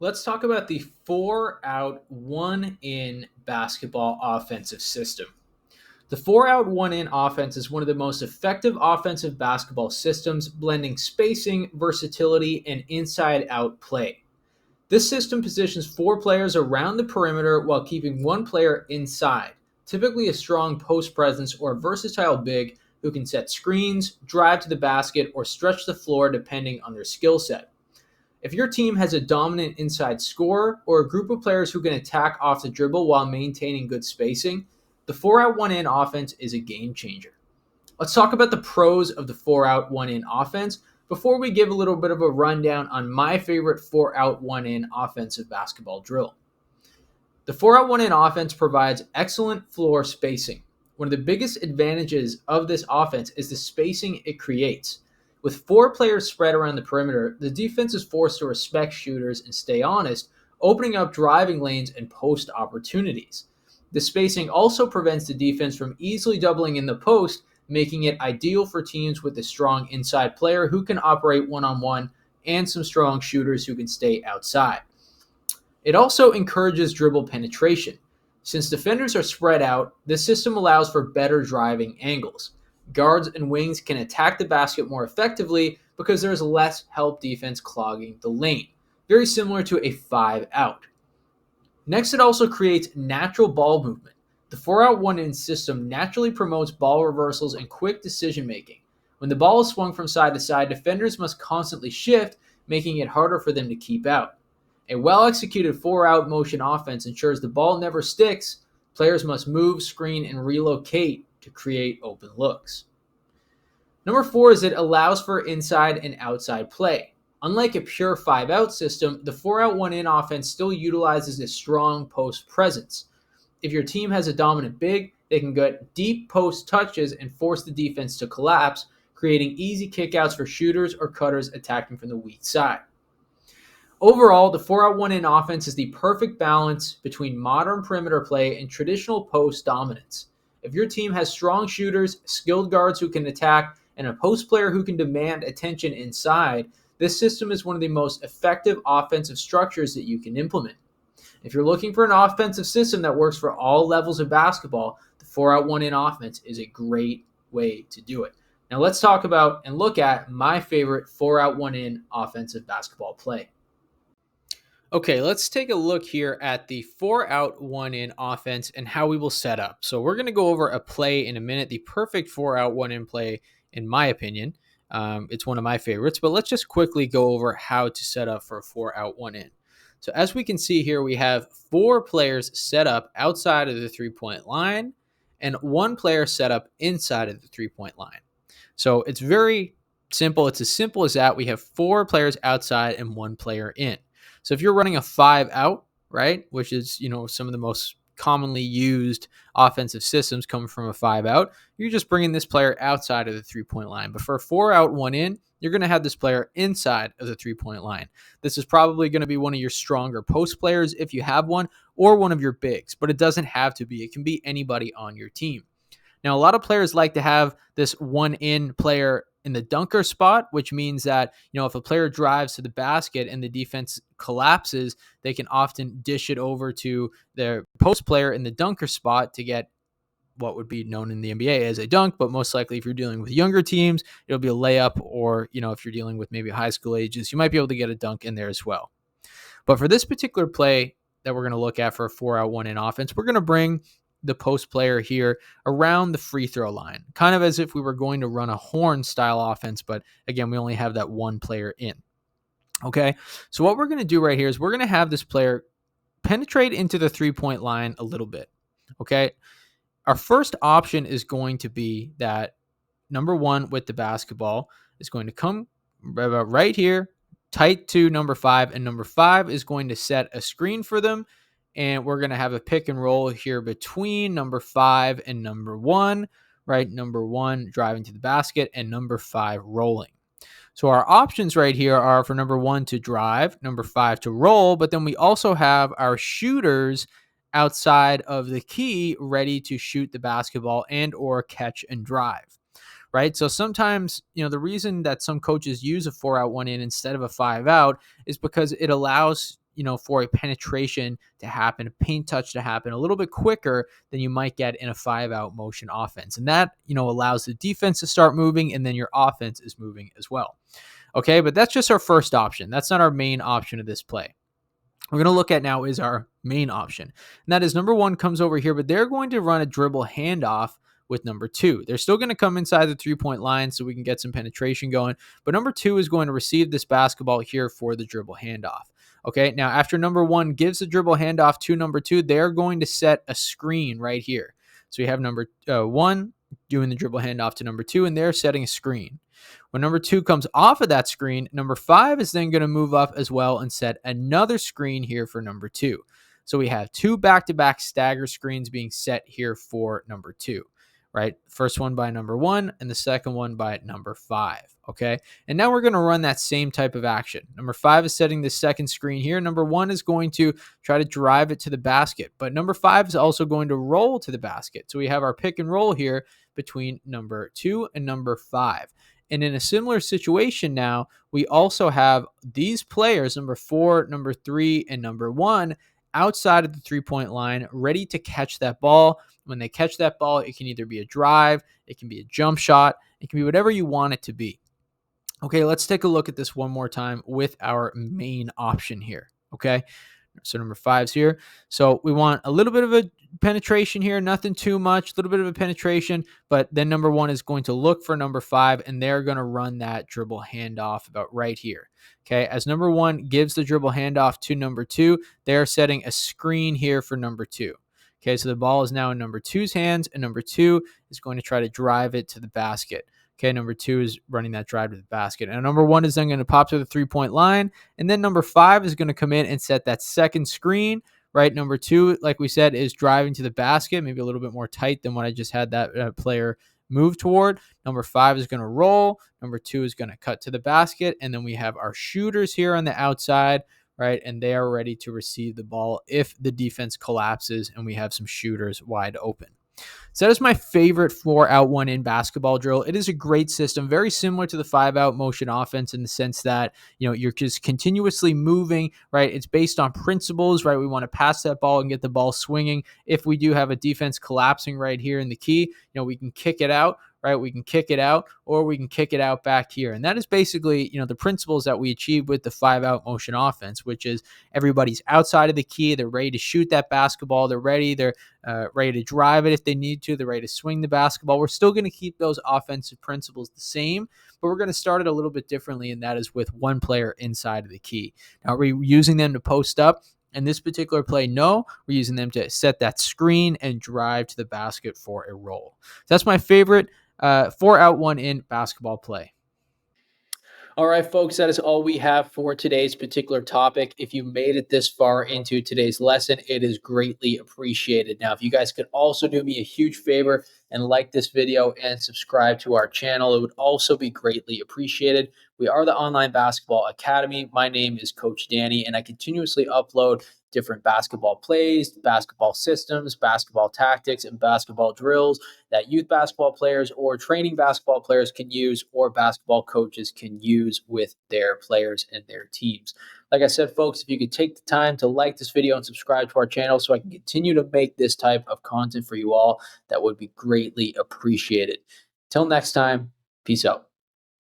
Let's talk about the 4-out, 1-in basketball offensive system. The 4-out, 1-in offense is one of the most effective offensive basketball systems, blending spacing, versatility, and inside out play. This system positions four players around the perimeter while keeping one player inside, typically a strong post presence or a versatile big who can set screens, drive to the basket, or stretch the floor depending on their skill set. If your team has a dominant inside scorer or a group of players who can attack off the dribble while maintaining good spacing, the 4-out, 1-in offense is a game changer. Let's talk about the pros of the 4-out, 1-in offense before we give a little bit of a rundown on my favorite 4-out, 1-in offensive basketball drill. The 4-out, 1-in offense provides excellent floor spacing. One of the biggest advantages of this offense is the spacing it creates. With four players spread around the perimeter, the defense is forced to respect shooters and stay honest, opening up driving lanes and post opportunities. The spacing also prevents the defense from easily doubling in the post, making it ideal for teams with a strong inside player who can operate one-on-one and some strong shooters who can stay outside. It also encourages dribble penetration. Since defenders are spread out, this system allows for better driving angles. Guards and wings can attack the basket more effectively because there is less help defense clogging the lane, very similar to a 5-out. Next, it also creates natural ball movement. The 4-out, 1-in system naturally promotes ball reversals and quick decision making. When the ball is swung from side to side, defenders must constantly shift, making it harder for them to keep out. A well-executed 4-out motion offense ensures the ball never sticks. Players must move, screen, and relocate to create open looks. Number 4 is it allows for inside and outside play. Unlike a pure 5-out system, the 4-out, 1-in offense still utilizes a strong post presence. If your team has a dominant big, they can get deep post touches and force the defense to collapse, creating easy kickouts for shooters or cutters attacking from the weak side. Overall, the 4-out, 1-in offense is the perfect balance between modern perimeter play and traditional post dominance. If your team has strong shooters, skilled guards who can attack, and a post player who can demand attention inside, this system is one of the most effective offensive structures that you can implement. If you're looking for an offensive system that works for all levels of basketball, the 4-out, 1-in offense is a great way to do it. Now let's talk about and look at my favorite 4-out, 1-in offensive basketball play. Okay, let's take a look here at the 4-out, 1-in offense and how we will set up. So we're going to go over a play in a minute, the perfect 4-out, 1-in play, in my opinion. It's one of my favorites, but let's just quickly go over how to set up for a 4-out, 1-in. So as we can see here, we have four players set up outside of the three-point line and one player set up inside of the three-point line. So it's very simple. It's as simple as that. We have four players outside and one player in. So if you're running a 5-out, right, which is, some of the most commonly used offensive systems come from a 5-out, you're just bringing this player outside of the three-point line. But for a 4-out, 1-in, you're going to have this player inside of the three-point line. This is probably going to be one of your stronger post players if you have one, or one of your bigs, but it doesn't have to be. It can be anybody on your team. Now, a lot of players like to have this 1-in player in the dunker spot, which means that, if a player drives to the basket and the defense collapses, they can often dish it over to their post player in the dunker spot to get what would be known in the NBA as a dunk. But most likely, if you're dealing with younger teams, it'll be a layup, or, if you're dealing with maybe high school ages, you might be able to get a dunk in there as well. But for this particular play that we're going to look at for a 4-out, 1-in offense, we're going to bring the post player here around the free throw line, kind of as if we were going to run a horn style offense. But again, we only have that one player in. Okay. So what we're going to do right here is we're going to have this player penetrate into the 3-point line a little bit. Okay. Our first option is going to be that number 1 with the basketball is going to come right here, tight to number 5, and number 5 is going to set a screen for them. And we're going to have a pick and roll here between number 5 and number 1, right? Number 1 driving to the basket and number 5 rolling. So our options right here are for number 1 to drive, number 5 to roll, but then we also have our shooters outside of the key ready to shoot the basketball and or catch and drive, right? So sometimes, the reason that some coaches use a 4-out, 1-in instead of a 5-out is because it allows for a penetration to happen, a paint touch to happen a little bit quicker than you might get in a 5-out motion offense. And that, allows the defense to start moving, and then your offense is moving as well. Okay, but that's just our first option. That's not our main option of this play. We're going to look at now is our main option. And that is number 1 comes over here, but they're going to run a dribble handoff with number 2. They're still going to come inside the 3-point line so we can get some penetration going. But number 2 is going to receive this basketball here for the dribble handoff. Okay, now after number 1 gives the dribble handoff to number 2, they're going to set a screen right here. So we have number 1 doing the dribble handoff to number 2, and they're setting a screen. When number 2 comes off of that screen, number 5 is then going to move up as well and set another screen here for number 2. So we have 2 back-to-back stagger screens being set here for number 2, right? First one by number 1 and the second one by number 5, okay? And now we're going to run that same type of action. Number 5 is setting the second screen here. Number 1 is going to try to drive it to the basket, but number 5 is also going to roll to the basket. So we have our pick and roll here between number 2 and number 5. And in a similar situation now, we also have these players, number 4, number 3, and number 1, outside of the 3-point line, ready to catch that ball. When they catch that ball, it can either be a drive, it can be a jump shot, it can be whatever you want it to be. Okay, let's take a look at this one more time with our main option here. Okay, so number 5's here. So we want a little bit of a penetration here, nothing too much, a little bit of a penetration, but then number 1 is going to look for number 5, and they're going to run that dribble handoff about right here. Okay, as number 1 gives the dribble handoff to number 2, they're setting a screen here for number 2. Okay, so the ball is now in number 2's hands, and number 2 is going to try to drive it to the basket. Okay, number 2 is running that drive to the basket. And number 1 is then going to pop to the 3-point line. And then number 5 is going to come in and set that second screen, right? Number 2, like we said, is driving to the basket, maybe a little bit more tight than what I just had that player move toward. Number 5 is going to roll. Number 2 is going to cut to the basket. And then we have our shooters here on the outside, right? And they are ready to receive the ball if the defense collapses and we have some shooters wide open. So that is my favorite 4-out 1-in basketball drill. It is a great system, very similar to the 5-out motion offense in the sense that, you're just continuously moving, right? It's based on principles, right? We want to pass that ball and get the ball swinging. If we do have a defense collapsing right here in the key, we can kick it out, right? We can kick it out, or we can kick it out back here. And that is basically, the principles that we achieve with the 5-out motion offense, which is everybody's outside of the key. They're ready to shoot that basketball. They're ready to drive it if they need to. They're ready to swing the basketball. We're still going to keep those offensive principles the same, but we're going to start it a little bit differently, and that is with one player inside of the key. Now, are we using them to post up? In this particular play, no, we're using them to set that screen and drive to the basket for a roll. That's my favorite 4-out 1-in basketball play. All right, folks, that is all we have for today's particular topic. If you made it this far into today's lesson, it is greatly appreciated. Now, if you guys could also do me a huge favor and like this video and subscribe to our channel, it would also be greatly appreciated. We are the Online Basketball Academy. My name is Coach Danny, and I continuously upload different basketball plays, basketball systems, basketball tactics, and basketball drills that youth basketball players or training basketball players can use, or basketball coaches can use with their players and their teams. Like I said, folks, if you could take the time to like this video and subscribe to our channel so I can continue to make this type of content for you all, that would be greatly appreciated. Till next time, peace out.